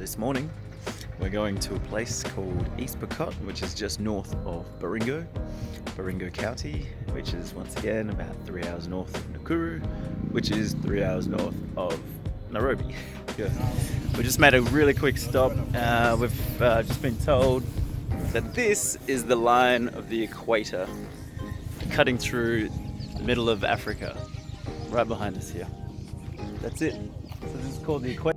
This morning we're going to a place called East Pokot, which is just north of Baringo County, which is once again about 3 hours north of Nakuru, which is 3 hours north of Nairobi. Yeah. We just made a really quick stop. We've just been told that this is the line of the equator cutting through the middle of Africa, right behind us here. That's it. So this is called the equator.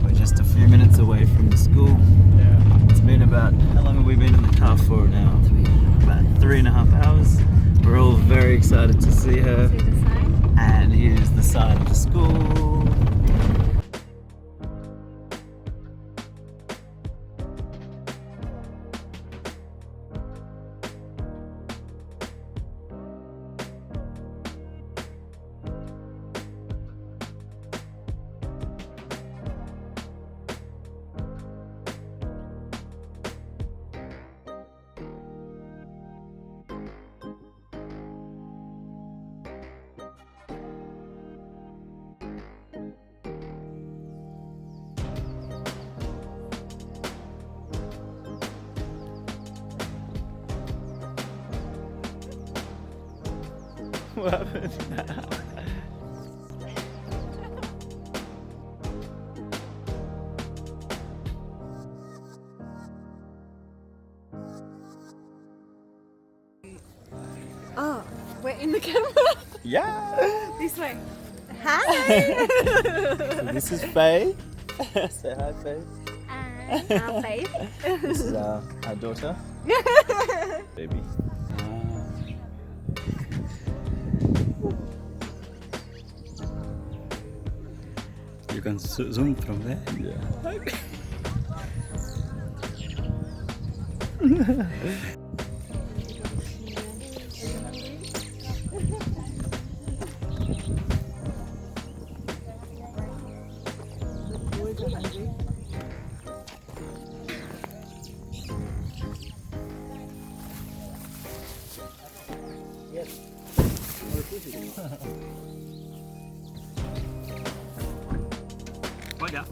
We're just a few minutes away from the school. It's been about, how long have we been in the car for now? About 3.5 hours. We're all very excited to see her. See the sign? And here's the side of the school. What happened? Oh, we're in the camera. Yeah! This way. Hi. So this is Faye. Say hi, Faye. And our babe. This is our daughter. Baby. You can zoom from there. Yeah. Olha.